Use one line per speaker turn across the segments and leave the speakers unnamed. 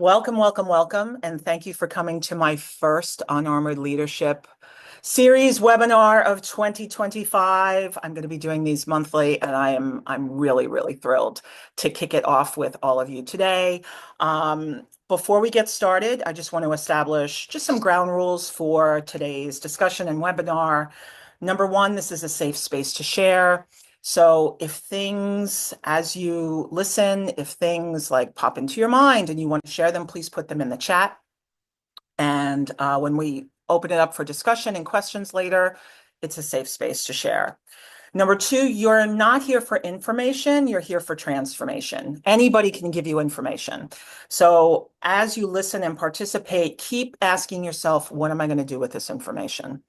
Welcome, welcome, welcome, and thank you for coming to my first Unarmored Leadership series webinar of 2025. I'm going to be doing these monthly, and I'm really, really thrilled to kick it off with all of you today. Before we get started, I just want to establish just some ground rules for today's discussion and webinar. Number one, this is a safe space to share. So if things, as you listen, if things like pop into your mind and you want to share them, please put them in the chat. And when we open it up for discussion and questions later, it's a safe space to share. Number two, you're not here for information, you're here for transformation. Anybody can give you information. So as you listen and participate, keep asking yourself, what am I going to do with this information?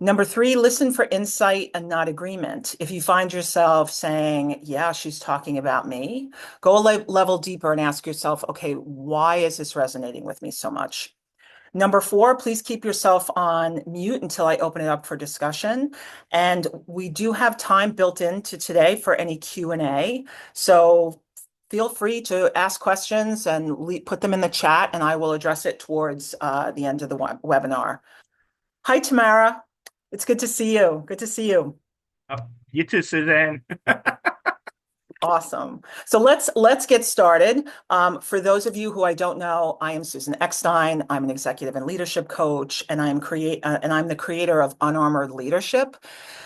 Number three, listen for insight and not agreement. If you find yourself saying, yeah, she's talking about me, go a level deeper and ask yourself, okay, why is this resonating with me so much? Number four, please keep yourself on mute until I open it up for discussion. And we do have time built into today for any Q&A. So feel free to ask questions and put them in the chat, and I will address it towards the end of the webinar. Hi, Tamara. It's good to see you. Good to see you.
Oh, you too, Suzanne.
Awesome. So let's get started. For those of you who I don't know, I am Susan Eckstein. I'm an executive and leadership coach, and I'm the creator of Unarmored Leadership.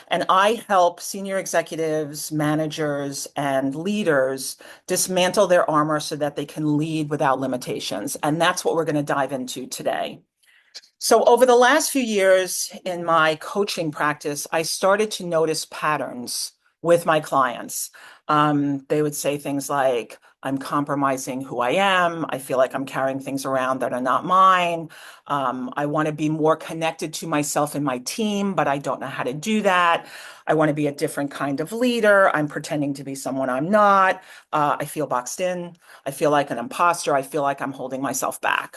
And I help senior executives, managers, and leaders dismantle their armor so that they can lead without limitations. And that's what we're going to dive into today. So over the last few years in my coaching practice, I started to notice patterns with my clients. They would say things like, I'm compromising who I am. I feel like I'm carrying things around that are not mine. I want to be more connected to myself and my team, but I don't know how to do that. I want to be a different kind of leader. I'm pretending to be someone I'm not. I feel boxed in. I feel like an imposter. I feel like I'm holding myself back.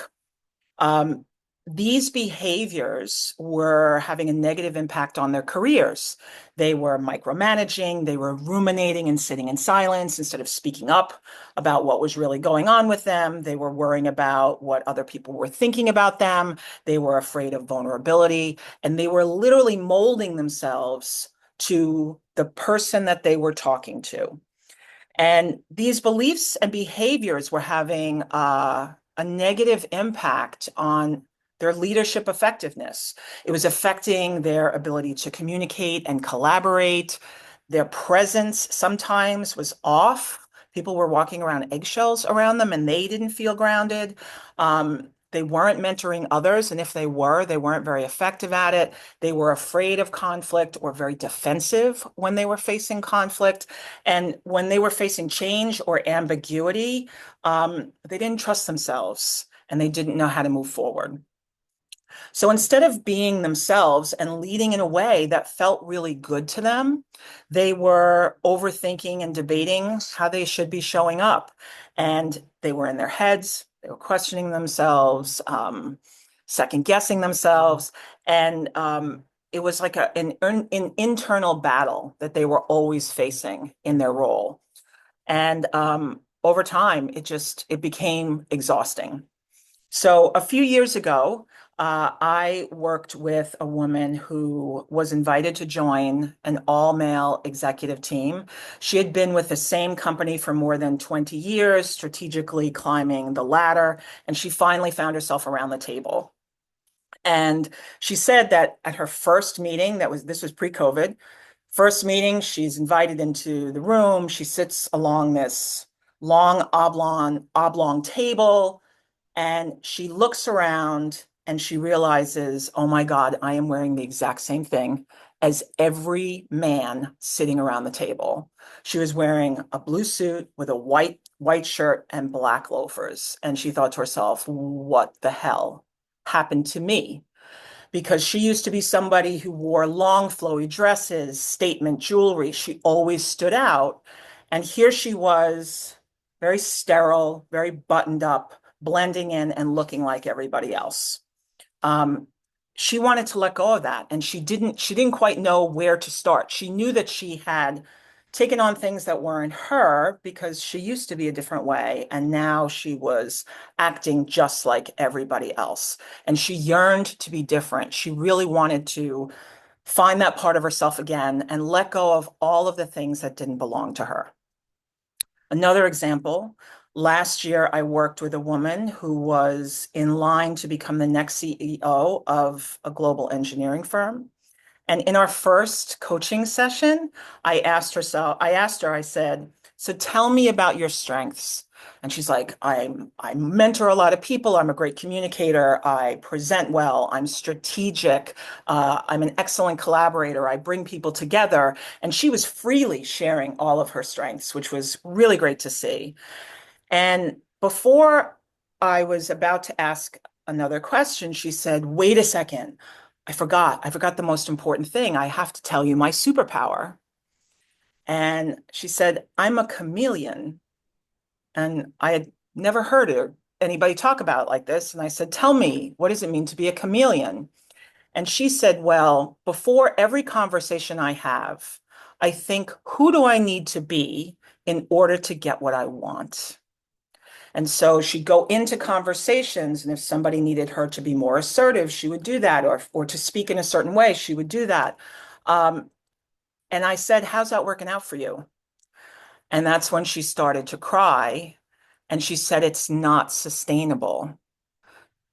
Um, these behaviors were having a negative impact on their careers. They were micromanaging, they were ruminating and sitting in silence instead of speaking up about what was really going on with them. They were worrying about what other people were thinking about them. They were afraid of vulnerability, and they were literally molding themselves to the person that they were talking to. And these beliefs and behaviors were having a negative impact on their leadership effectiveness. It was affecting their ability to communicate and collaborate. Their presence sometimes was off. People were walking around eggshells around them and they didn't feel grounded. They weren't mentoring others. And if they weren't very effective at it. They were afraid of conflict or very defensive when they were facing conflict. And when they were facing change or ambiguity, they didn't trust themselves and they didn't know how to move forward. So instead of being themselves and leading in a way that felt really good to them, they were overthinking and debating how they should be showing up. And they were in their heads, they were questioning themselves, second guessing themselves. And it was like an internal battle that they were always facing in their role. And over time, it became exhausting. So a few years ago, I worked with a woman who was invited to join an all-male executive team. She had been with the same company for more than 20 years, strategically climbing the ladder, and she finally found herself around the table. And she said that at her first meeting, this was pre-COVID, first meeting, she's invited into the room. She sits along this long oblong table, and she looks around and she realizes, oh my God, I am wearing the exact same thing as every man sitting around the table. She was wearing a blue suit with a white shirt and black loafers. And she thought to herself, what the hell happened to me? Because she used to be somebody who wore long, flowy dresses, statement jewelry. She always stood out. And here she was, very sterile, very buttoned up, blending in and looking like everybody else. She wanted to let go of that, and she didn't quite know where to start. She knew that she had taken on things that weren't her because she used to be a different way. And now she was acting just like everybody else. And she yearned to be different. She really wanted to find that part of herself again and let go of all of the things that didn't belong to her. Another example, last year I worked with a woman who was in line to become the next CEO of a global engineering firm. And in our first coaching session, I asked her, I said, so tell me about your strengths. And she's like, I mentor a lot of people. I'm a great communicator. I present well. I'm strategic. I'm an excellent collaborator. I bring people together. And she was freely sharing all of her strengths, which was really great to see. And before I was about to ask another question, she said, wait a second. I forgot the most important thing. I have to tell you my superpower. And she said, I'm a chameleon. And I had never anybody talk about it like this. And I said, tell me, what does it mean to be a chameleon? And she said, well, before every conversation I have, I think, who do I need to be in order to get what I want? And so she'd go into conversations, and if somebody needed her to be more assertive, she would do that, or to speak in a certain way, she would do that. Um, and I said, how's that working out for you? And that's when she started to cry. And she said, it's not sustainable.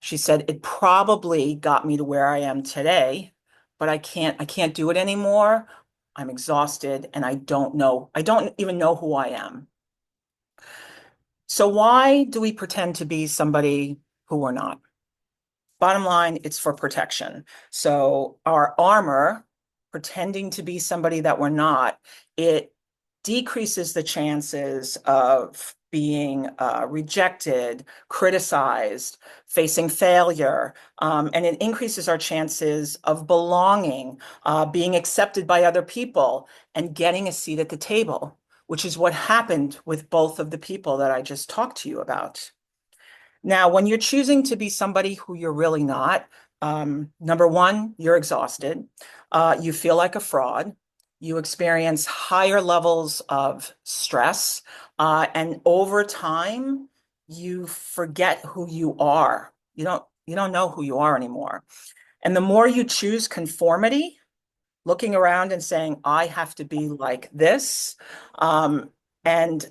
She said, it probably got me to where I am today, but I can't do it anymore. I'm exhausted and I don't even know who I am. So why do we pretend to be somebody who we're not? Bottom line, it's for protection. So our armor, pretending to be somebody that we're not, it decreases the chances of being rejected, criticized, facing failure, and it increases our chances of belonging, being accepted by other people, and getting a seat at the table, which is what happened with both of the people that I just talked to you about. Now, when you're choosing to be somebody who you're really not, number one, you're exhausted. You feel like a fraud. You experience higher levels of stress. And over time, you forget who you are. You don't know who you are anymore. And the more you choose conformity, looking around and saying, I have to be like this, and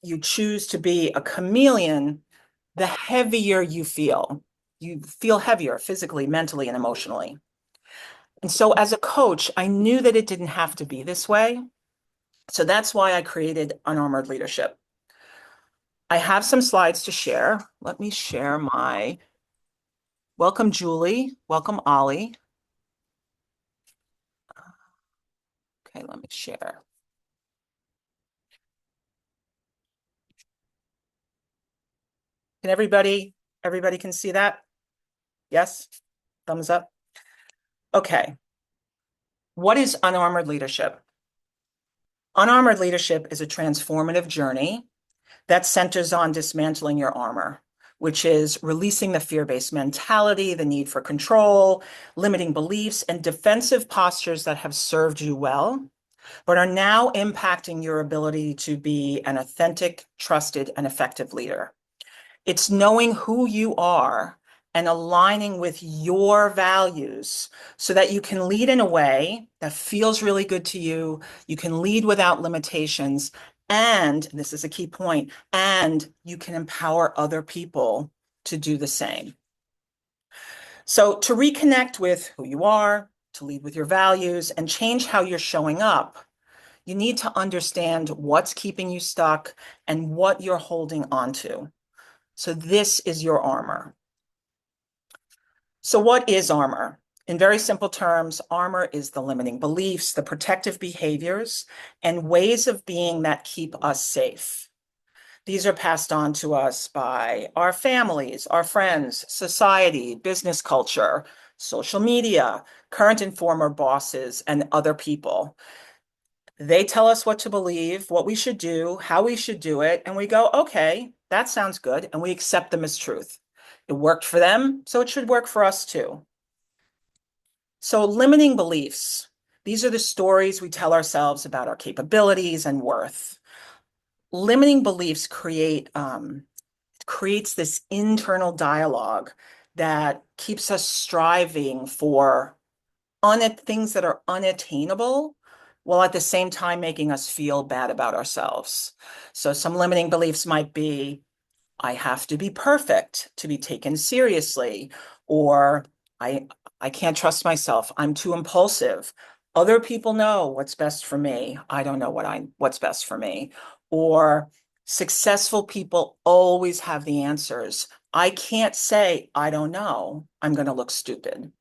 you choose to be a chameleon, the heavier you feel. You feel heavier physically, mentally, and emotionally. And so, as a coach, I knew that it didn't have to be this way. So that's why I created Unarmored Leadership. I have some slides to share. Let me share my welcome, Julie. Welcome, Ollie. Okay, let me share. Can everybody can see that? Yes? Thumbs up. Okay. What is Unarmored Leadership? Unarmored Leadership is a transformative journey that centers on dismantling your armor, which is releasing the fear-based mentality, the need for control, limiting beliefs, and defensive postures that have served you well, but are now impacting your ability to be an authentic, trusted, and effective leader. It's knowing who you are and aligning with your values so that you can lead in a way that feels really good to you. You can lead without limitations. And this is a key point, and you can empower other people to do the same. So, to reconnect with who you are, to lead with your values, and change how you're showing up, you need to understand what's keeping you stuck and what you're holding on to. So this is your armor. So what is armor? In very simple terms, armor is the limiting beliefs, the protective behaviors, and ways of being that keep us safe. These are passed on to us by our families, our friends, society, business culture, social media, current and former bosses, and other people. They tell us what to believe, what we should do, how we should do it, and we go, okay, that sounds good, and we accept them as truth. It worked for them, so it should work for us too. So limiting beliefs. These are the stories we tell ourselves about our capabilities and worth. Limiting beliefs creates this internal dialogue that keeps us striving for things that are unattainable, while at the same time making us feel bad about ourselves. So some limiting beliefs might be, I have to be perfect to be taken seriously, or I I can't trust myself. I'm too impulsive. Other people know what's best for me. I don't know what's best for me. Or successful people always have the answers. I can't say I don't know. I'm going to look stupid.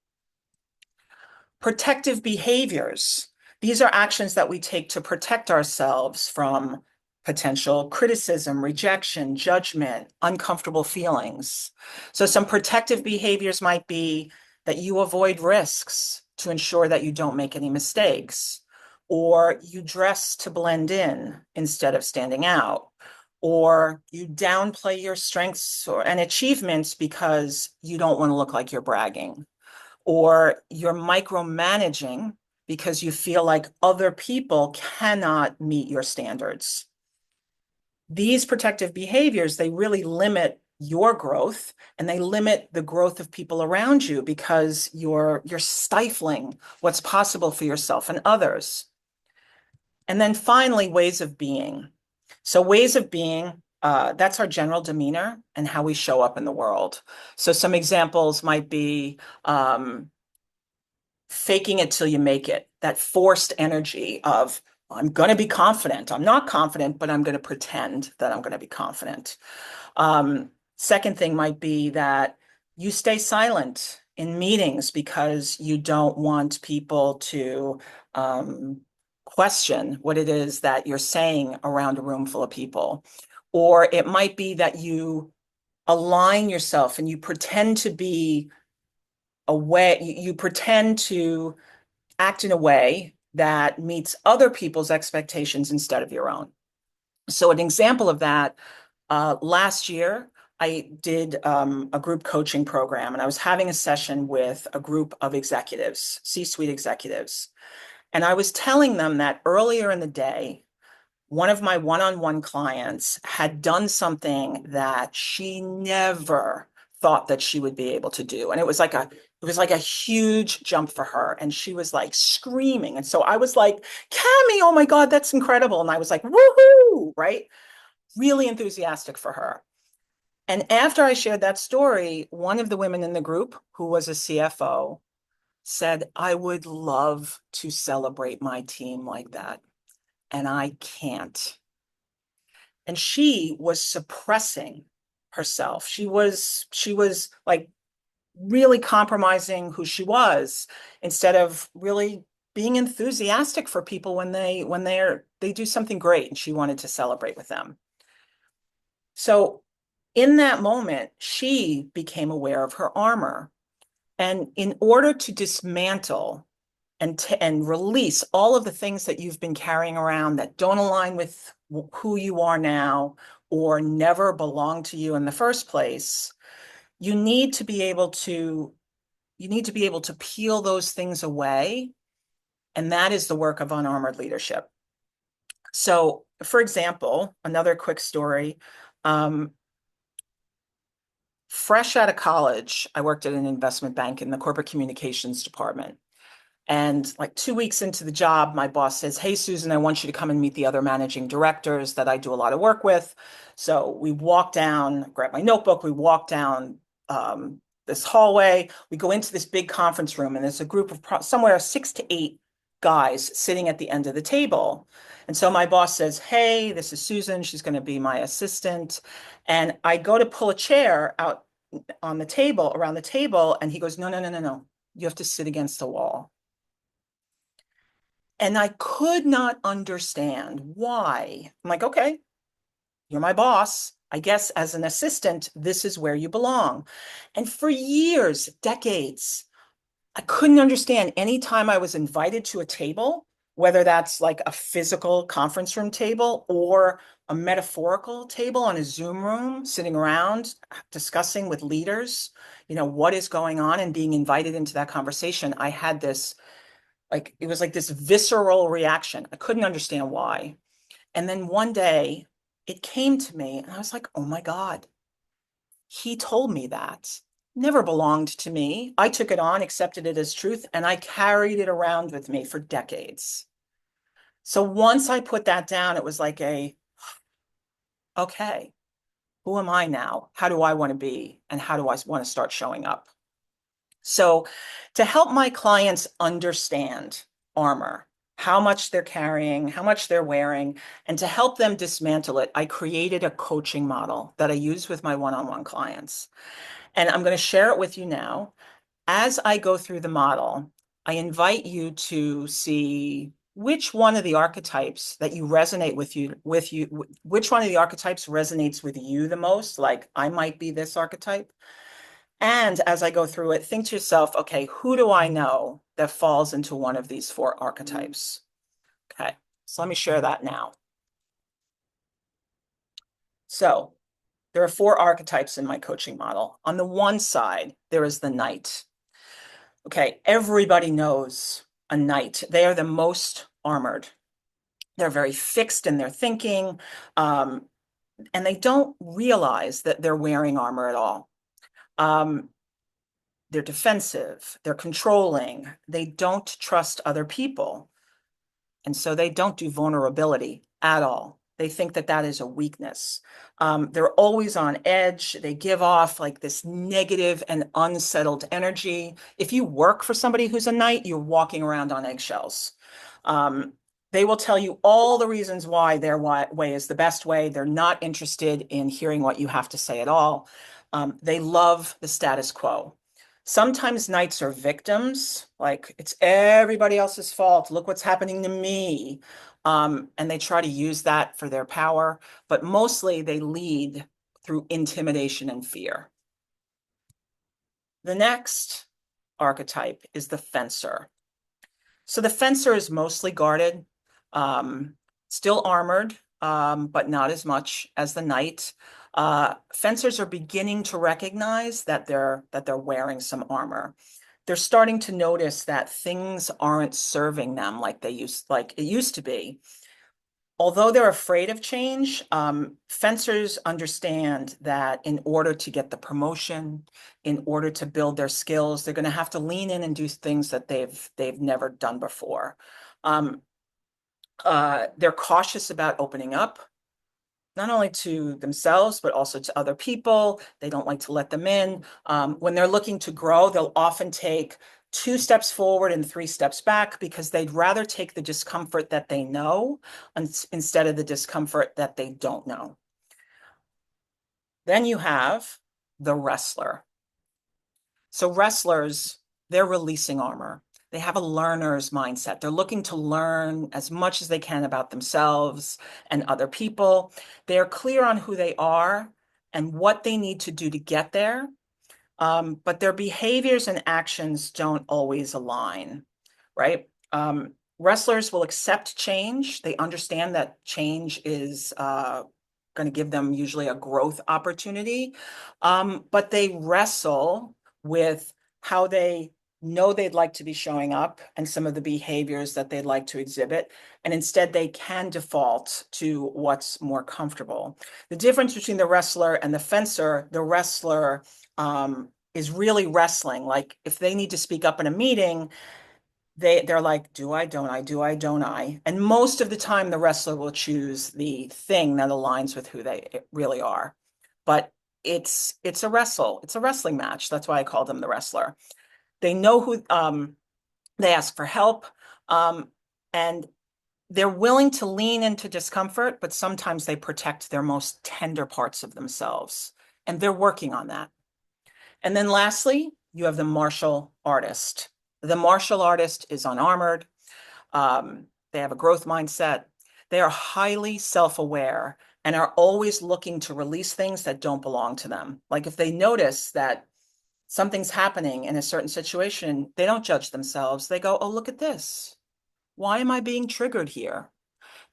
Protective behaviors. These are actions that we take to protect ourselves from potential criticism, rejection, judgment, uncomfortable feelings. So some protective behaviors might be that you avoid risks to ensure that you don't make any mistakes, or you dress to blend in instead of standing out, or you downplay your strengths and achievements because you don't want to look like you're bragging, or you're micromanaging because you feel like other people cannot meet your standards. These protective behaviors, they really limit your growth and they limit the growth of people around you because you're stifling what's possible for yourself and others. And then finally, ways of being. So ways of being, that's our general demeanor and how we show up in the world. So some examples might be faking it till you make it, that forced energy of, I'm going to be confident. I'm not confident, but I'm going to pretend that I'm going to be confident. Second thing might be that you stay silent in meetings because you don't want people to question what it is that you're saying around a room full of people. Or it might be that you align yourself and you pretend to be a way, you pretend to act in a way that meets other people's expectations instead of your own. So an example of that, last year, I did a group coaching program and I was having a session with a group of executives, C-suite executives. And I was telling them that earlier in the day, one of my one-on-one clients had done something that she never thought that she would be able to do. And it was like a huge jump for her. And she was like screaming. And so I was like, Cami, oh my God, that's incredible. And I was like, woohoo, right? Really enthusiastic for her. And after I shared that story, one of the women in the group, who was a CFO, said, I would love to celebrate my team like that. And I can't. And she was suppressing herself. She was like really compromising who she was instead of really being enthusiastic for people when they do something great and she wanted to celebrate with them. So in that moment, she became aware of her armor. And in order to dismantle and release all of the things that you've been carrying around that don't align with who you are now or never belonged to you in the first place, you need to be able to you need to be able to peel those things away. And that is the work of unarmored leadership. So, for example, another quick story. Um, Fresh out of college, I worked at an investment bank in the corporate communications department. And like 2 weeks into the job, my boss says, Hey, Susan, I want you to come and meet the other managing directors that I do a lot of work with. So we walk down, grab my notebook, we walk down this hallway, we go into this big conference room, and there's a group of somewhere 6 to 8 guys sitting at the end of the table. And so my boss says, Hey, this is Susan. She's going to be my assistant. And I go to pull a chair out on the table, around the table, and he goes, No, no, no, no, no. You have to sit against the wall. And I could not understand why. I'm like, okay, you're my boss. I guess as an assistant, this is where you belong. And for years, decades, I couldn't understand any time I was invited to a table, whether that's like a physical conference room table or a metaphorical table on a Zoom room, sitting around discussing with leaders, what is going on and being invited into that conversation. I had this Like it was like this visceral reaction. I couldn't understand why. And then one day it came to me and I was like, oh my God, he told me that. Never belonged to me. I took it on, accepted it as truth, and I carried it around with me for decades. So once I put that down, it was like okay, who am I now? How do I want to be? And how do I want to start showing up? So to help my clients understand armor, how much they're carrying, how much they're wearing, and to help them dismantle it, I created a coaching model that I use with my one-on-one clients. And I'm going to share it with you now. As I go through the model, I invite you to see which one of the archetypes that you resonate with you, which one of the archetypes resonates with you the most. Like I might be this archetype. And as I go through it, think to yourself, okay, who do I know that falls into one of these four archetypes? Okay, so let me share that now. So there are four archetypes in my coaching model. On the one side, there is the knight. Okay, everybody knows a knight. They are the most armored. They're very fixed in their thinking, um, and they don't realize that they're wearing armor at all. Um, they're defensive, they're controlling, they don't trust other people. And so they don't do vulnerability at all. They think that that is a weakness. They're always on edge. They give off like this negative and unsettled energy. If you work for somebody who's a knight, you're walking around on eggshells. Um, they will tell you all the reasons why their way is the best way. They're not interested in hearing what you have to say at all. They love the status quo. Sometimes knights are victims, like it's everybody else's fault. Look what's happening to me. And they try to use that for their power, but mostly they lead through intimidation and fear. The next archetype is the fencer. So the fencer is mostly guarded, um, still armored, but not as much as the knight. Fencers are beginning to recognize that they're wearing some armor. They're starting to notice that things aren't serving them like it used to be. Although they're afraid of change, fencers understand that in order to get the promotion, in order to build their skills, they're going to have to lean in and do things that they've never done before. Um, they're cautious about opening up, not only to themselves, but also to other people. They don't like to let them in. When they're looking to grow, they'll often take 2 steps forward and 3 steps back because they'd rather take the discomfort that they know instead of the discomfort that they don't know. Then you have the wrestler. So wrestlers, they're releasing armor. They have a learner's mindset. They're looking to learn as much as they can about themselves and other people. They're clear on who they are and what they need to do to get there. But their behaviors and actions don't always align, right? Wrestlers will accept change. They understand that change is going to give them usually a growth opportunity. But they wrestle with how they know they'd like to be showing up and some of the behaviors that they'd like to exhibit. And instead, they can default to what's more comfortable. The difference between the wrestler and the wrestler is really wrestling. Like if they need to speak up in a meeting, they're like, do I, don't I, do I, don't I? And most of the time, the wrestler will choose the thing that aligns with who they really are. But it's a wrestle. It's a wrestling match. That's why I call them the wrestler. They know who they ask for help. And they're willing to lean into discomfort, but sometimes they protect their most tender parts of themselves. And they're working on that. And then lastly, you have the martial artist. The martial artist is unarmored. They have a growth mindset. They are highly self-aware and are always looking to release things that don't belong to them. Like if they notice that something's happening in a certain situation, they don't judge themselves. They go, oh, look at this. Why am I being triggered here?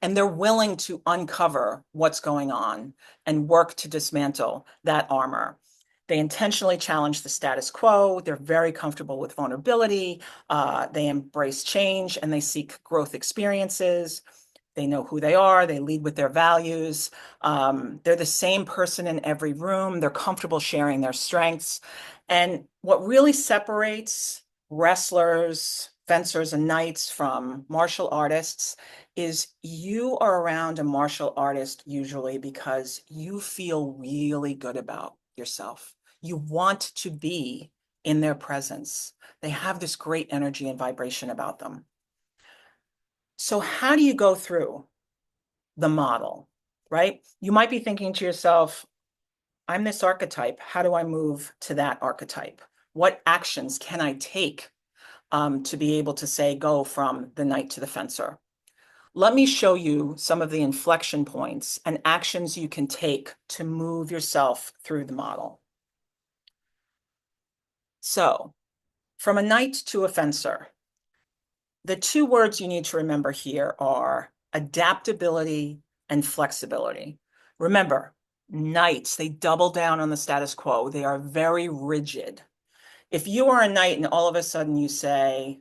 And they're willing to uncover what's going on and work to dismantle that armor. They intentionally challenge the status quo. They're very comfortable with vulnerability. They embrace change and they seek growth experiences. They know who they are. They lead with their values. They're the same person in every room. They're comfortable sharing their strengths. And what really separates wrestlers, fencers, and knights from martial artists is you are around a martial artist usually because you feel really good about yourself. You want to be in their presence. They have this great energy and vibration about them. So, how do you go through the model, right? You might be thinking to yourself, I'm this archetype. How do I move to that archetype? What actions can I take to be able to say, go from the knight to the fencer? Let me show you some of the inflection points and actions you can take to move yourself through the model. So, from a knight to a fencer, the two words you need to remember here are adaptability and flexibility. Remember, knights, they double down on the status quo. They are very rigid. If you are a knight and all of a sudden you say,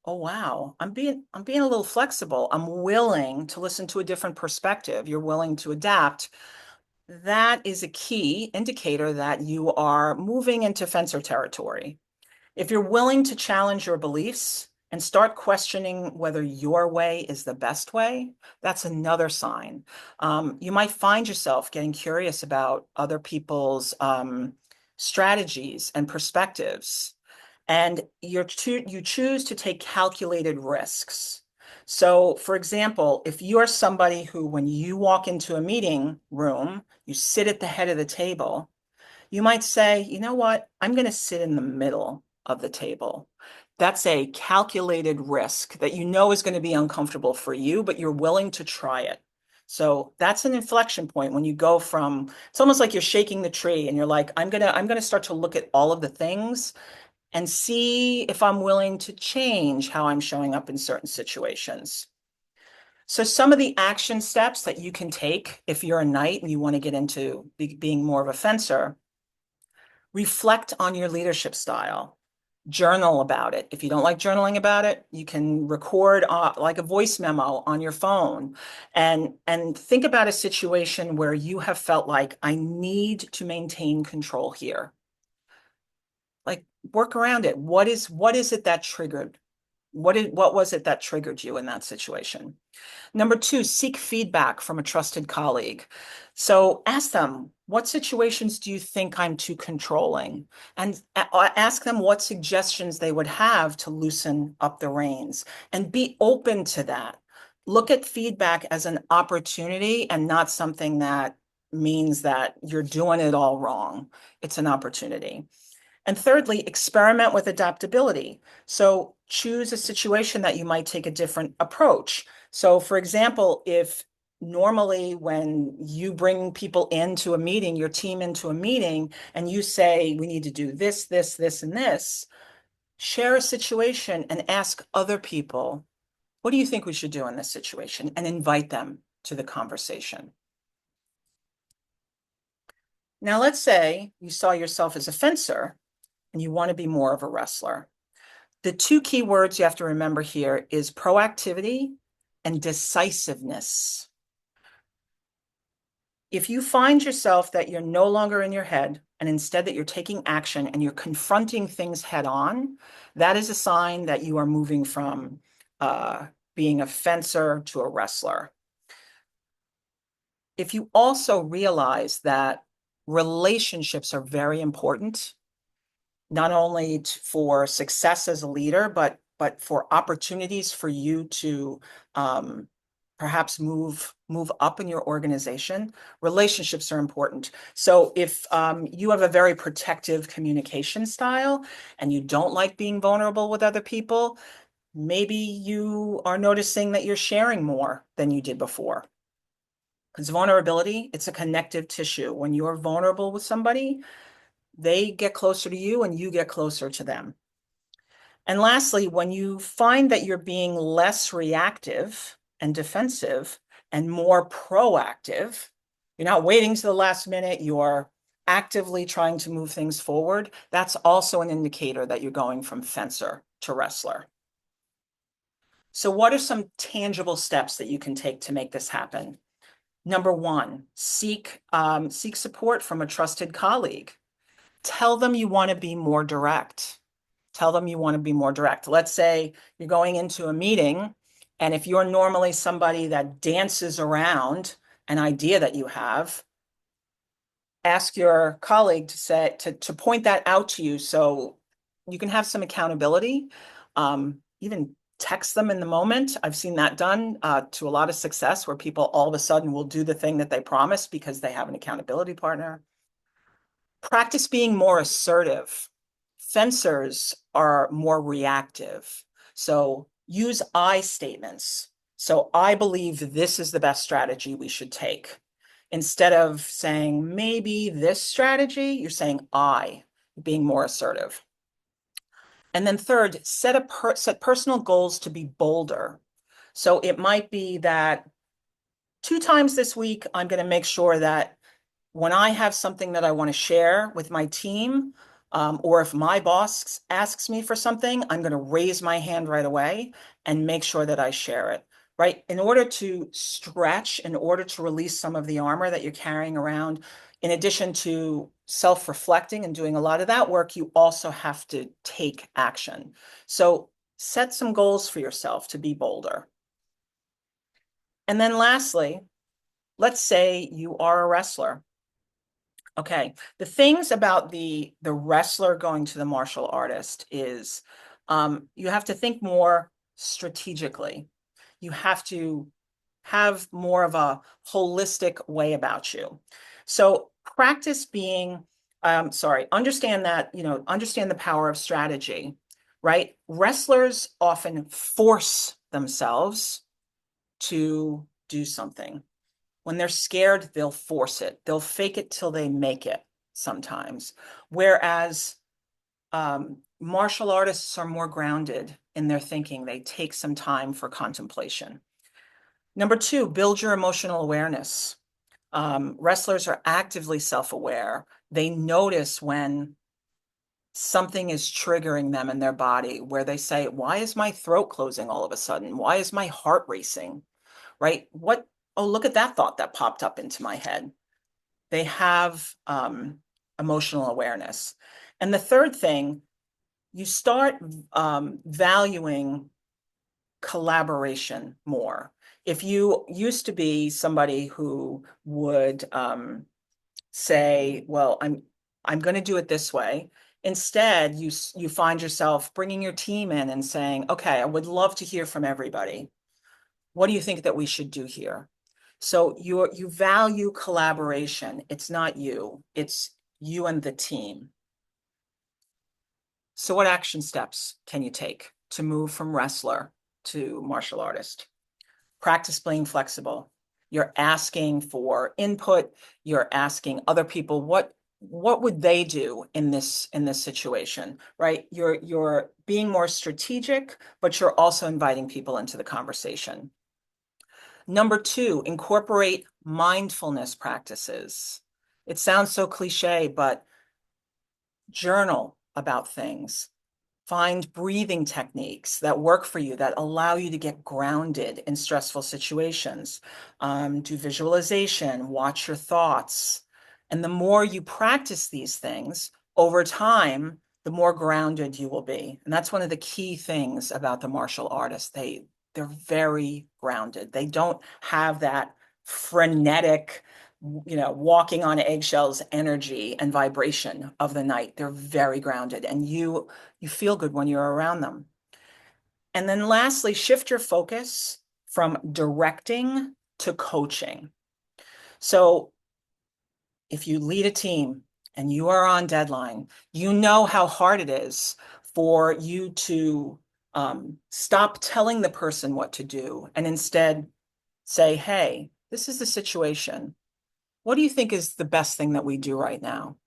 "Oh wow, I'm being a little flexible. I'm willing to listen to a different perspective. You're willing to adapt." That is a key indicator that you are moving into fencer territory. If you're willing to challenge your beliefs and start questioning whether your way is the best way, that's another sign. You might find yourself getting curious about other people's strategies and perspectives, and you choose to take calculated risks. So, for example, if you're somebody who, when you walk into a meeting room, you sit at the head of the table, you might say, you know what? I'm going to sit in the middle of the table. That's a calculated risk that you know is going to be uncomfortable for you, but you're willing to try it. So that's an inflection point when you go from, it's almost like you're shaking the tree and you're like, I'm gonna start to look at all of the things and see if I'm willing to change how I'm showing up in certain situations. So some of the action steps that you can take if you're a knight and you want to get into being more of a fencer: reflect on your leadership style. Journal about it. If you don't like journaling about it, you can record like a voice memo on your phone and think about a situation where you have felt like I need to maintain control here. Like work around it. What is it that triggered? What was it that triggered you in that situation? Number two, seek feedback from a trusted colleague. So ask them, what situations do you think I'm too controlling? And ask them what suggestions they would have to loosen up the reins and be open to that. Look at feedback as an opportunity and not something that means that you're doing it all wrong. It's an opportunity. And thirdly, experiment with adaptability. So choose a situation that you might take a different approach. So, for example, if normally when you bring people into a meeting, your team into a meeting, and you say, we need to do this, this, this, and this, share a situation and ask other people, what do you think we should do in this situation? And invite them to the conversation. Now, let's say you saw yourself as a fencer and you want to be more of a wrestler. The two key words you have to remember here is proactivity and decisiveness. If you find yourself that you're no longer in your head and instead that you're taking action and you're confronting things head on, that is a sign that you are moving from being a fencer to a wrestler. If you also realize that relationships are very important, not only for success as a leader, but for opportunities for you to perhaps move up in your organization. Relationships are important. So if you have a very protective communication style and you don't like being vulnerable with other people, maybe you are noticing that you're sharing more than you did before. Because vulnerability, it's a connective tissue. When you're vulnerable with somebody, they get closer to you and you get closer to them. And lastly, when you find that you're being less reactive and defensive and more proactive, you're not waiting to the last minute, you're actively trying to move things forward, that's also an indicator that you're going from fencer to wrestler. So what are some tangible steps that you can take to make this happen? Number one, seek support from a trusted colleague. Tell them you want to be more direct. Tell them you want to be more direct. Let's say you're going into a meeting, and if you're normally somebody that dances around an idea that you have, ask your colleague to point that out to you so you can have some accountability. Even text them in the moment. I've seen that done to a lot of success where people all of a sudden will do the thing that they promised because they have an accountability partner. Practice being more assertive. Fencers are more reactive. So use I statements. So I believe this is the best strategy we should take. Instead of saying maybe this strategy, you're saying I, being more assertive. And then third, set personal goals to be bolder. So it might be that 2 times this week, I'm going to make sure that when I have something that I want to share with my team, or if my boss asks me for something, I'm going to raise my hand right away and make sure that I share it, right? In order to stretch, in order to release some of the armor that you're carrying around, in addition to self-reflecting and doing a lot of that work, you also have to take action. So set some goals for yourself to be bolder. And then lastly, let's say you are a wrestler. Okay. The things about the wrestler going to the martial artist is you have to think more strategically. You have to have more of a holistic way about you. So practice being, sorry, understand that, understand the power of strategy, right? Wrestlers often force themselves to do something. When they're scared, they'll force it. They'll fake it till they make it sometimes. Whereas martial artists are more grounded in their thinking. They take some time for contemplation. Number two, build your emotional awareness. Wrestlers are actively self-aware. They notice when something is triggering them in their body, where they say, why is my throat closing all of a sudden? Why is my heart racing? Right? Oh, look at that thought that popped up into my head. They have emotional awareness. And the third thing, you start valuing collaboration more. If you used to be somebody who would say, well, I'm going to do it this way. Instead, you find yourself bringing your team in and saying, okay, I would love to hear from everybody. What do you think that we should do here? So you value collaboration. It's not you, it's you and the team. So what action steps can you take to move from wrestler to martial artist? Practice being flexible. You're asking for input, you're asking other people what would they do in this situation, right? You're being more strategic, but you're also inviting people into the conversation. Number two, incorporate mindfulness practices. It sounds so cliche, but journal about things. Find breathing techniques that work for you, that allow you to get grounded in stressful situations. Do visualization, watch your thoughts. And the more you practice these things over time, the more grounded you will be. And that's one of the key things about the martial artists. They're very grounded. They don't have that frenetic, walking on eggshells energy and vibration of the night. They're very grounded, and you feel good when you're around them. And then lastly, shift your focus from directing to coaching. So if you lead a team and you are on deadline, you know how hard it is for you to stop telling the person what to do and instead say, hey, this is the situation. What do you think is the best thing that we do right now?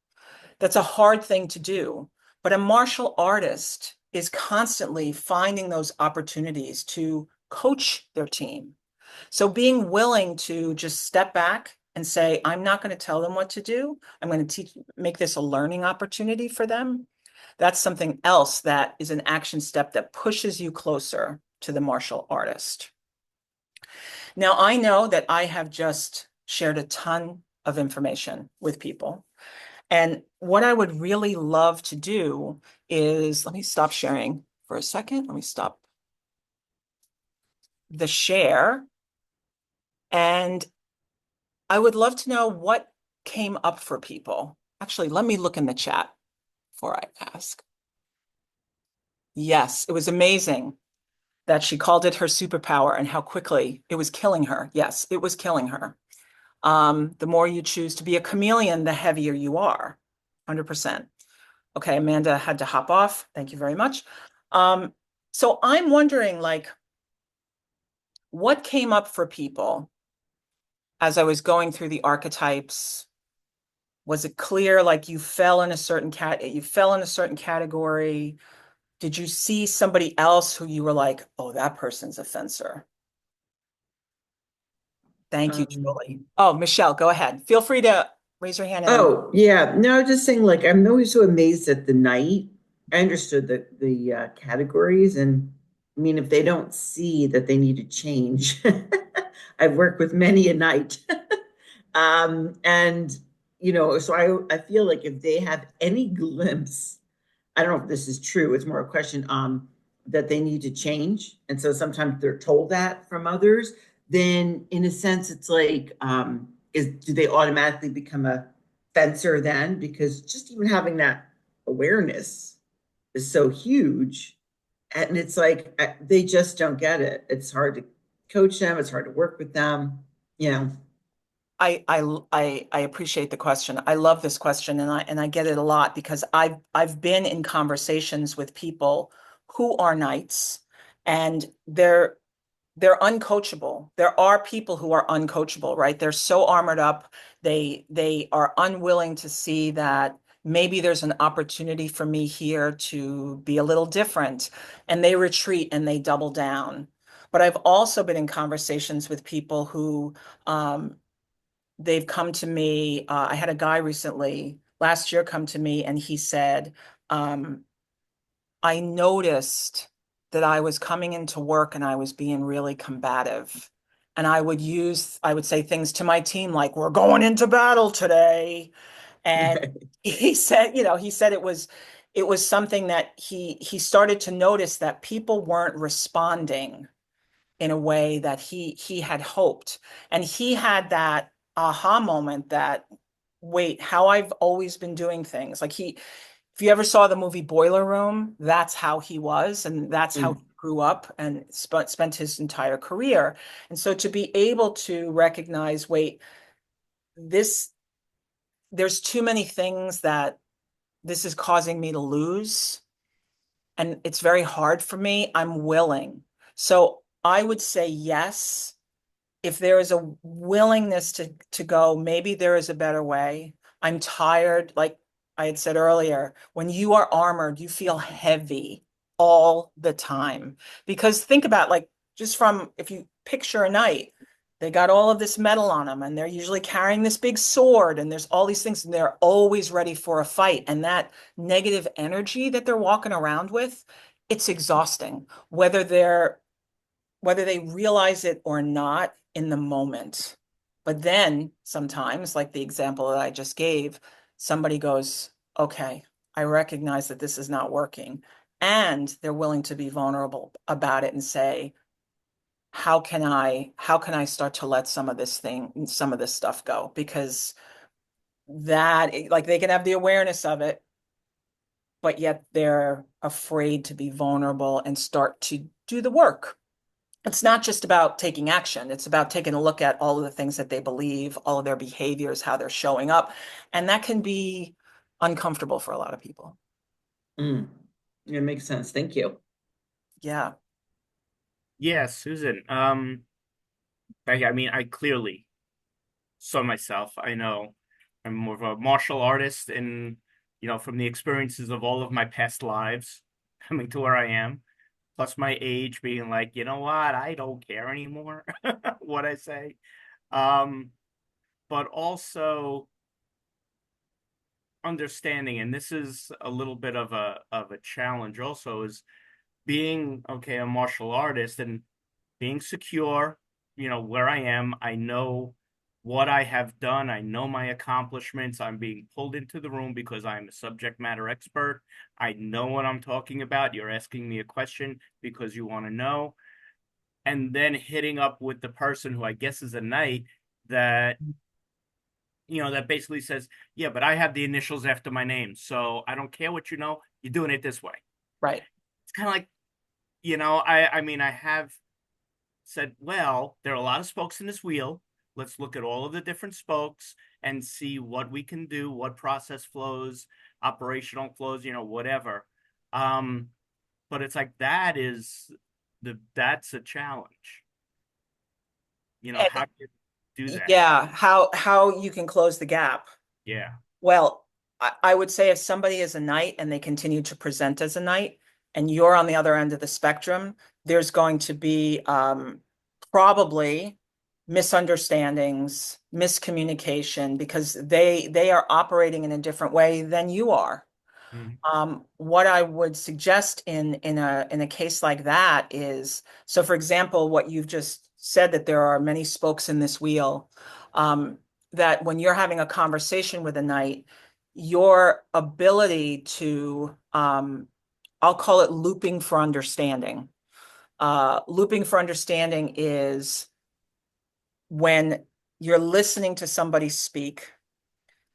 That's a hard thing to do. But a martial artist is constantly finding those opportunities to coach their team. So being willing to just step back and say, I'm not going to tell them what to do. I'm going to make this a learning opportunity for them. That's something else that is an action step that pushes you closer to the martial artist. Now, I know that I have just shared a ton of information with people. And what I would really love to do is, let me stop sharing for a second. Let me stop the share. And I would love to know what came up for people. Actually, let me look in the chat before I ask. Yes, it was amazing that she called it her superpower and how quickly it was killing her. Yes, it was killing her. The more you choose to be a chameleon, the heavier you are. 100%. Okay, Amanda had to hop off. Thank you very much. Um, so I'm wondering, like, what came up for people as I was going through the archetypes? Was it clear, like you fell in a certain category? Did you see somebody else who you were like, oh, that person's a fencer? Thank you,
Um,
Julie. Oh, Michelle, go ahead. Feel free to raise your hand and
oh, yeah. No, just saying, like, I'm always so amazed at the night. I understood the categories, and I mean, if they don't see that they need to change, I've worked with many a night. And so I feel like if they have any glimpse, I don't know if this is true. It's more a question that they need to change. And so sometimes they're told that from others. Then in a sense, it's like, do they automatically become a fencer then? Because just even having that awareness is so huge. And it's like they just don't get it. It's hard to coach them, it's hard to work with them, you know.
I appreciate the question. I love this question and I get it a lot because I've been in conversations with people who are knights and they're uncoachable. There are people who are uncoachable, right? They're so armored up. They are unwilling to see that maybe there's an opportunity for me here to be a little different, and they retreat and they double down. But I've also been in conversations with people who they've come to me. I had a guy recently last year come to me and he said, um, I noticed that I was coming into work and I was being really combative. And I would say things to my team like, we're going into battle today. And he said, he said it was something that he started to notice that people weren't responding in a way that he had hoped. And he had that aha moment that, wait, how I've always been doing things. If you ever saw the movie Boiler Room, that's how he was, and that's how he
Mm,
grew up and spent his entire career. And so to be able to recognize, wait, this, there's too many things that this is causing me to lose, and it's very hard for me. I'm willing. So I would say yes if there is a willingness to go, maybe there is a better way. I'm tired. Like I had said earlier, when you are armored, you feel heavy all the time. Because think about like just from if you picture a knight, they got all of this metal on them and they're usually carrying this big sword and there's all these things and they're always ready for a fight. And that negative energy that they're walking around with, it's exhausting. Whether they realize it or not in the moment. But then sometimes, like the example that I just gave, somebody goes, okay, I recognize that this is not working. And they're willing to be vulnerable about it and say, how can I start to let some of this stuff go? Because that, like they can have the awareness of it, but yet they're afraid to be vulnerable and start to do the work. It's not just about taking action. It's about taking a look at all of the things that they believe, all of their behaviors, how they're showing up. And that can be uncomfortable for a lot of people.
mm. It makes sense. Thank you.
Yeah.
Yeah, Susan. I mean, I clearly saw myself. I know I'm more of a martial artist, and from the experiences of all of my past lives, coming to where I am, plus my age being like, you know what, I don't care anymore what I say. Um, but also understanding, and this is a little bit of a challenge also, is being okay a martial artist and being secure, where I am. I know what I have done. I know my accomplishments. I'm being pulled into the room because I'm a subject matter expert. I know what I'm talking about. You're asking me a question because you want to know. And then hitting up with the person who I guess is a knight that, that basically says, yeah, but I have the initials after my name. So I don't care what you know. You're doing it this way.
Right.
It's kind of like, I mean, I have said, well, there are a lot of spokes in this wheel. Let's look at all of the different spokes and see what we can do, what process flows, operational flows, whatever. Um, but it's like that's a challenge. How do you do that?
Yeah, how you can close the gap.
Yeah.
Well, I would say if somebody is a knight and they continue to present as a knight, and you're on the other end of the spectrum, there's going to be probably misunderstandings, miscommunication, because they are operating in a different way than you are.
Mhm.
What I would suggest in a case like that is, so for example, what you've just said, that there are many spokes in this wheel, that when you're having a conversation with a knight, your ability to, I'll call it looping for understanding. Looping for understanding is when you're listening to somebody speak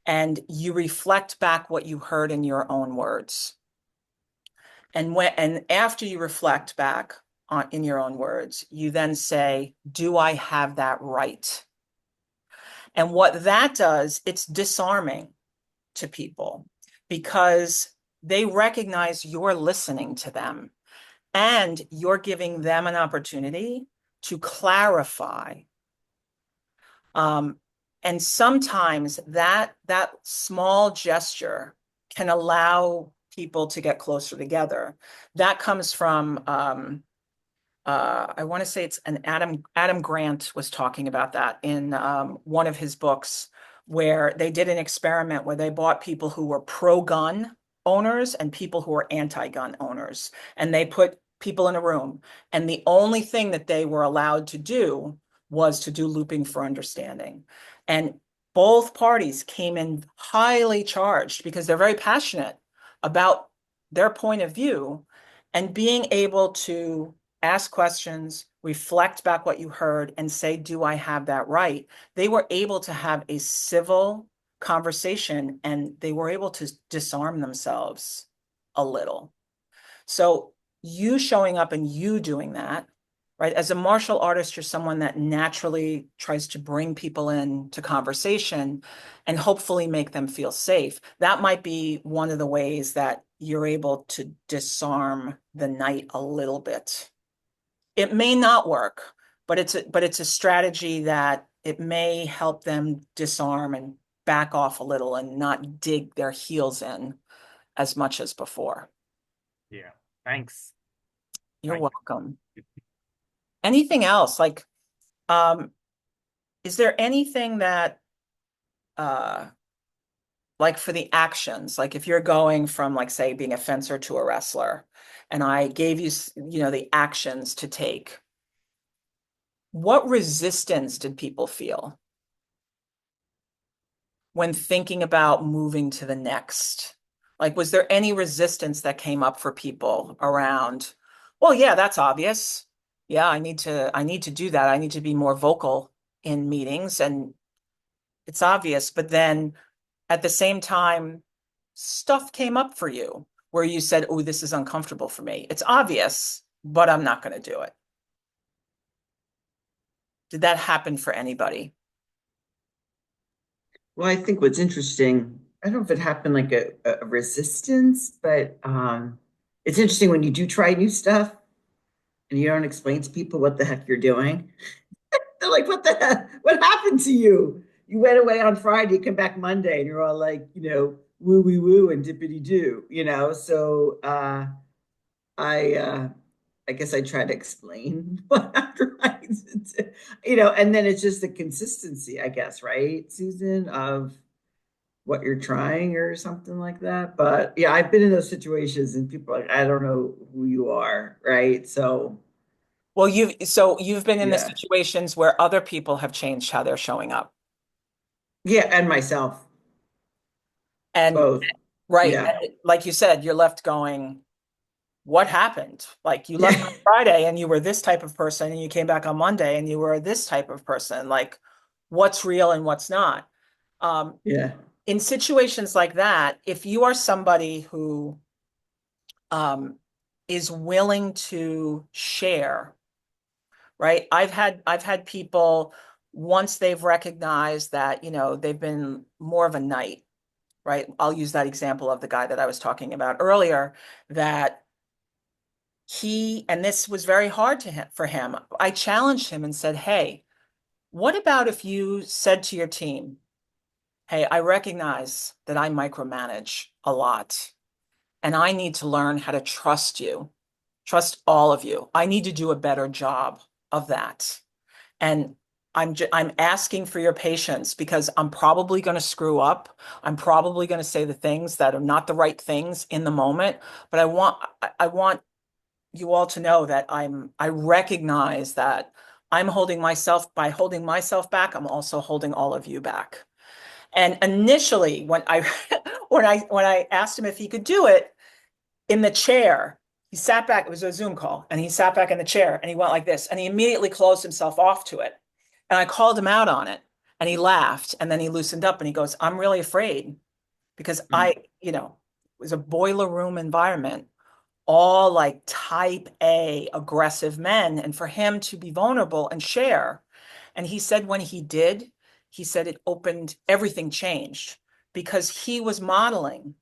and you reflect back what you heard in your own words. And after you reflect back in your own words, you then say, do I have that right? And what that does, it's disarming to people because they recognize you're listening to them and you're giving them an opportunity to clarify. And sometimes that small gesture can allow people to get closer together. That comes from I want to say it's an Adam Grant was talking about that in one of his books, where they did an experiment where they bought people who were pro-gun owners and people who were anti-gun owners, and they put people in a room, and the only thing that they were allowed to do was to do looping for understanding. And both parties came in highly charged because they're very passionate about their point of view, and being able to ask questions, reflect back what you heard, and say, do I have that right? They were able to have a civil conversation and they were able to disarm themselves a little. So you showing up and you doing that, right? As a martial artist, you're someone that naturally tries to bring people in to conversation and hopefully make them feel safe. That might be one of the ways that you're able to disarm the knight a little bit. It may not work, but it's a strategy that it may help them disarm and back off a little and not dig their heels in as much as before.
Yeah. Thanks.
You're
Thank
welcome. Anything else? Um, is there anything that uh like for the actions, like if you're going from, like, say, being a fencer to a wrestler, and I gave you, the actions to take, what resistance did people feel when thinking about moving to the next? Like, was there any resistance that came up for people around, well, yeah, that's obvious. Yeah, I need to do that. I need to be more vocal in meetings, and it's obvious. But then at the same time, stuff came up for you where you said, oh, this is uncomfortable for me. It's obvious, but I'm not going to do it. Did that happen for anybody?
Well, I think what's interesting, I don't know if it happened like a resistance, but it's interesting when you do try new stuff and you don't explain to people what the heck you're doing. They're like, what the heck? What happened to you? You went away on Friday, come back Monday, and you're all like, woo woo woo and dippity doo, So I I guess I try to explain what I'm trying to do, and then it's just the consistency, I guess, right, Susan, of what you're trying or something like that. But yeah, I've been in those situations and people are like, I don't know who you are, right? So
Well, you've been in the
yeah.
situations where other people have changed how they're showing up.
Yeah, and myself,
And
both.
right,
Yeah.
like you said, you're left going, what happened? Like you left
Yeah.
on Friday and you were this type of person, and you came back on Monday and you were this type of person. Like, what's real and what's not? Um,
Yeah.
in situations like that, if you are somebody who um, is willing to share, right? I've had people once they've recognized that, they've been more of a knight, right? I'll use that example of the guy that I was talking about earlier, that and this was very hard for him. I challenged him and said, "Hey, what about if you said to your team, 'Hey, I recognize that I micromanage a lot, and I need to learn how to trust you, trust all of you. I need to do a better job of that. And I'm asking for your patience because I'm probably going to screw up. I'm probably going to say the things that are not the right things in the moment, but I want you all to know that I recognize that by holding myself back, I'm also holding all of you back." And initially, when I when I asked him if he could do it in the chair, he sat back. It was a Zoom call, and he sat back in the chair and he went like this, and he immediately closed himself off to it. And I called him out on it, and he laughed, and then he loosened up and he goes, "I'm really afraid because
Mm.
it was a boiler room environment, all like type A aggressive men, and for him to be vulnerable and share." And he said when he did, he said it opened, everything changed because he was modeling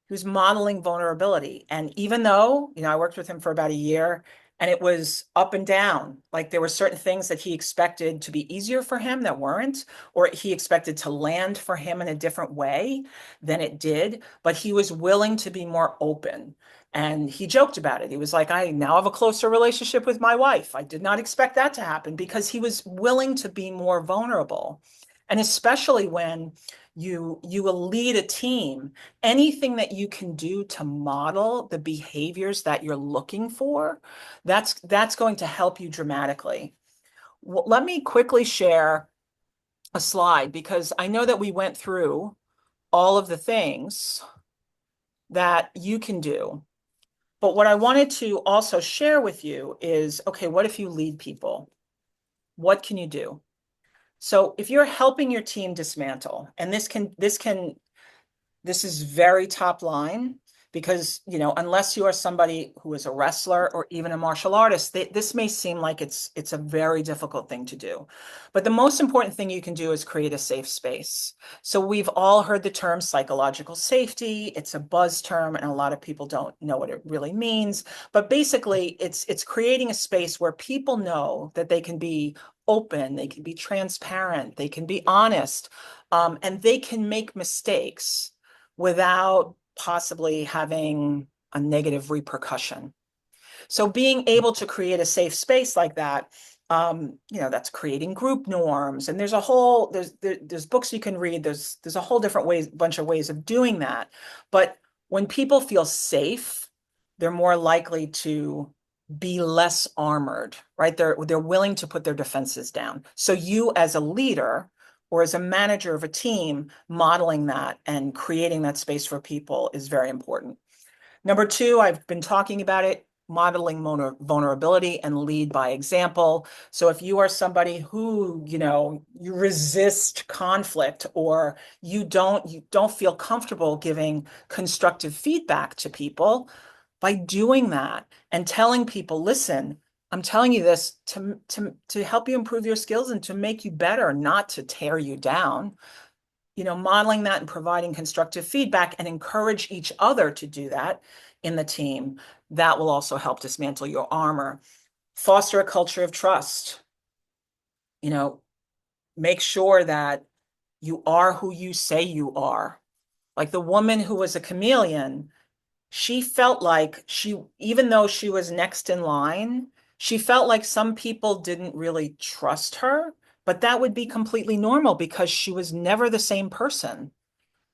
vulnerability. And even though, I worked with him for about a year and it was up and down, like there were certain things that he expected to be easier for him that weren't, or he expected to land for him in a different way than it did, but he was willing to be more open. And he joked about it. He was like, "I now have a closer relationship with my wife. I did not expect that to happen," because he was willing to be more vulnerable. And especially when you will lead a team, anything that you can do to model the behaviors that you're looking for, that's going to help you dramatically. Well, let me quickly share a slide because I know that we went through all of the things that you can do. But what I wanted to also share with you is, okay, what if you lead people? What can you do? So if you're helping your team dismantle, and this is very top line because, unless you are somebody who is a wrestler or even a martial artist, this may seem like it's a very difficult thing to do. But the most important thing you can do is create a safe space. So we've all heard the term psychological safety. It's a buzz term, and a lot of people don't know what it really means. But basically, it's creating a space where people know that they can be open, they can be transparent, they can be honest, and they can make mistakes without possibly having a negative repercussion. So being able to create a safe space like that, that's creating group norms. And there's books you can read. There's a whole different bunch of ways of doing that. But when people feel safe, they're more likely to be less armored, right? They're willing to put their defenses down. So you as a leader or as a manager of a team, modeling that and creating that space for people is very important. Number two, I've been talking about it, modeling vulnerability and lead by example. So if you are somebody who, you resist conflict, or you don't feel comfortable giving constructive feedback to people, by doing that and telling people, "Listen, I'm telling you this to help you improve your skills and to make you better, not to tear you down." Modeling that and providing constructive feedback and encourage each other to do that in the team, that will also help dismantle your armor. Foster a culture of trust. You know, make sure that you are who you say you are. Like the woman who was a chameleon, she felt like even though she was next in line, she felt like some people didn't really trust her, but that would be completely normal because she was never the same person.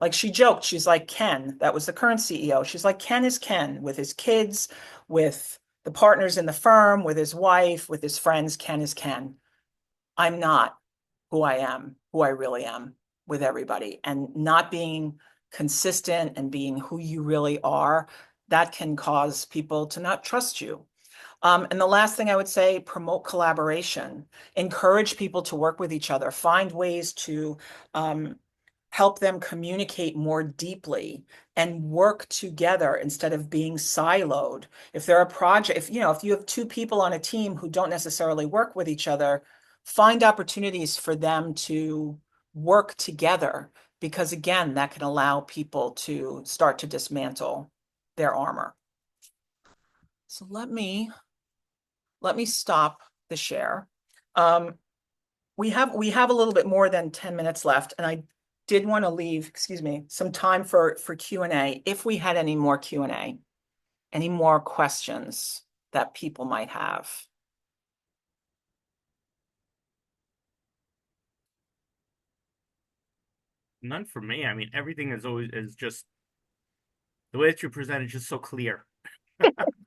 Like she joked, she's like Ken, that was the current CEO. She's like, Ken is Ken with his kids, with the partners in the firm, with his wife, with his friends. Ken is Ken. I'm not who I am, who I really am with everybody. And not being consistent and being who you really are, that can cause people to not trust you. And the last thing I would say, promote collaboration, encourage people to work with each other, find ways to um, help them communicate more deeply and work together instead of being siloed. If there are project, if you have two people on a team who don't necessarily work with each other, find opportunities for them to work together because again, that can allow people to start to dismantle their armor. So let me stop the share. Um, we have a little bit more than 10 minutes left, and I did want to leave, excuse me, some time for Q&A if we had any more Q&A, any more questions that people might have.
None for me. I mean, everything is always is just the way that you present is just so clear. Thank you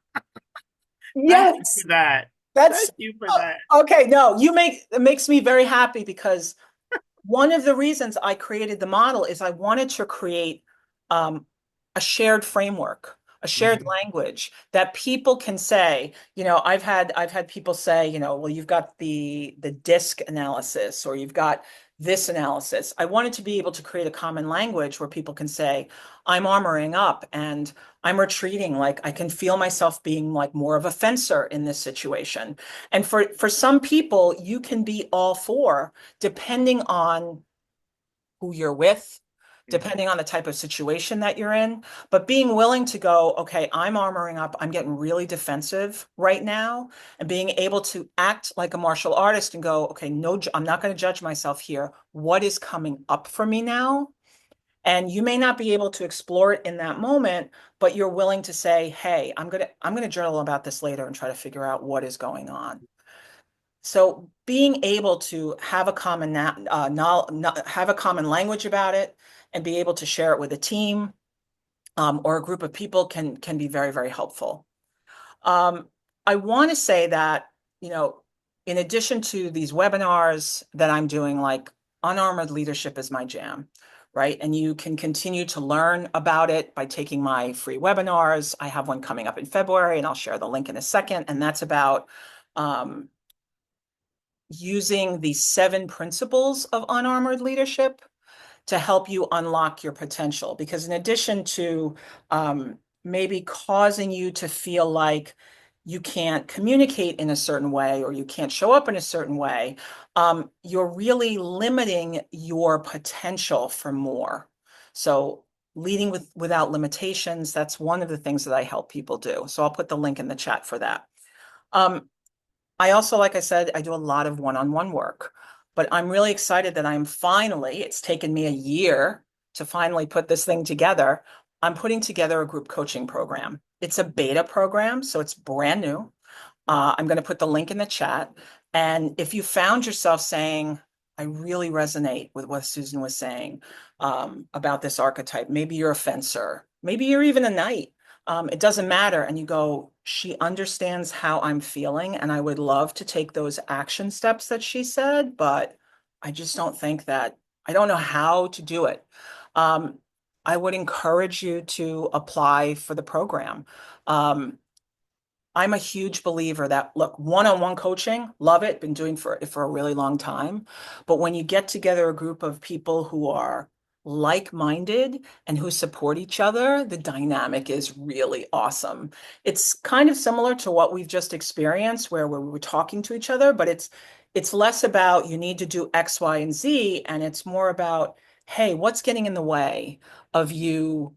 Yes,
for that.
that's
Thank you for that.
okay. No, it makes me very happy because one of the reasons I created the model is I wanted to create um, a shared framework, a shared
Mhm.
language that people can say, I've had people say, well, you've got the disc analysis or you've got this analysis. I wanted to be able to create a common language where people can say, I'm armoring up and I'm retreating. Like I can feel myself being like more of a fencer in this situation. And for some people, you can be all four depending on who you're with,
Mhm.
depending on the type of situation that you're in. But being willing to go, okay, I'm armoring up, I'm getting really defensive right now, and being able to act like a martial artist and go, okay, no, I'm not going to judge myself here. What is coming up for me now? And you may not be able to explore it in that moment, but you're willing to say, hey, I'm gonna journal about this later and try to figure out what is going on. So being able to have a common have a common language about it and be able to share it with a team or a group of people can be very, very helpful. Um, I want to say that, you know, in addition to these webinars that I'm doing, like Unarmored Leadership is my jam, right? And you can continue to learn about it by taking my free webinars. I have one coming up in February, and I'll share the link in a second. And that's about um, using the 7 principles of unarmored leadership to help you unlock your potential. Because in addition to maybe causing you to feel like you can't communicate in a certain way or you can't show up in a certain way, you're really limiting your potential for more. So leading without limitations, that's one of the things that I help people do. So I'll put the link in the chat for that. Um, I also, like I said, I do a lot of one-on-one work, but I'm really excited that it's taken me a year to finally put this thing together. I'm putting together a group coaching program. It's a beta program, so it's brand new. I'm going to put the link in the chat. And if you found yourself saying, I really resonate with what Susan was saying about this archetype, maybe you're a fencer, maybe you're even a knight. It doesn't matter. And you go, she understands how I'm feeling, and I would love to take those action steps that she said, but I just don't think that I don't know how to do it. Um, I would encourage you to apply for the program. Um, I'm a huge believer that, look, one-on-one coaching, love it, been doing for a really long time. But when you get together a group of people who are like-minded and who support each other, the dynamic is really awesome. It's kind of similar to what we've just experienced where we were talking to each other, but it's less about you need to do X, Y, and Z, and it's more about, hey, what's getting in the way of you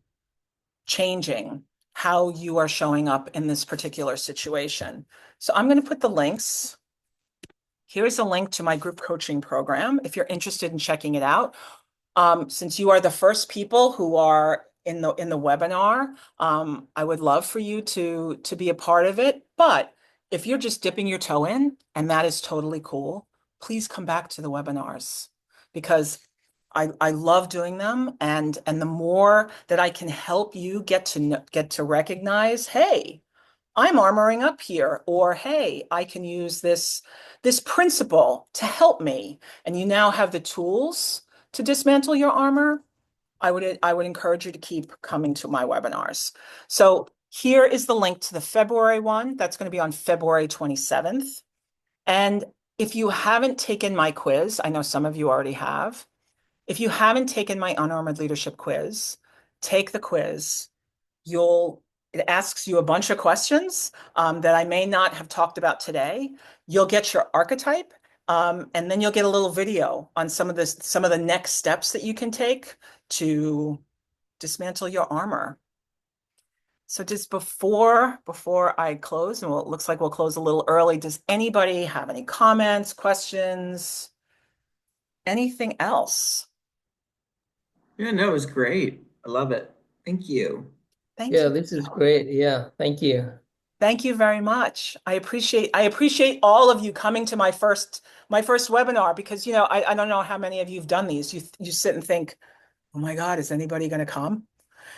changing how you are showing up in this particular situation. So I'm going to put the links. Here's a link to my group coaching program if you're interested in checking it out. Since you are the first people who are in the webinar. I would love for you to be a part of it. But if you're just dipping your toe in, and that is totally cool, please come back to the webinars because I love doing them, and the more that I can help you get to recognize, hey, I'm armoring up here, or hey, I can use this principle to help me, and you now have the tools to dismantle your armor. I would encourage you to keep coming to my webinars. So here is the link to the February one. That's going to be on February 27th. And if you haven't taken my quiz, I know some of you already have. If you haven't taken my Unarmored Leadership quiz, take the quiz. You'll It asks you a bunch of questions that I may not have talked about today. You'll get your archetype, and then you'll get a little video on some of the next steps that you can take to dismantle your armor. So just before I close, and it looks like we'll close a little early, does anybody have any comments, questions, anything else?
Yeah, no, it was great. I love it. Thank you.
Thank
Yeah,
you.
this is great. Yeah, thank you.
Thank you very much. I appreciate all of you coming to my first webinar because I don't know how many of you have done these. You sit and think, oh my God, is anybody going to come?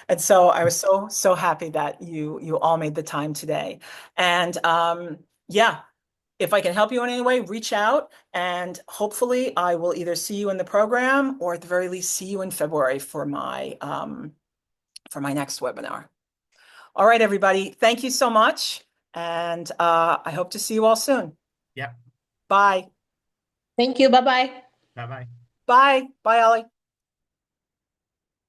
And so I was so happy that you all made the time today. And yeah, if I can help you in any way, reach out, and hopefully I will either see you in the program or at the very least see you in February for my next webinar. All right, everybody. Thank you so much. And I hope to see you all soon.
Yeah.
Bye.
Thank you. Bye-bye.
Bye bye.
Bye. Bye, Ollie.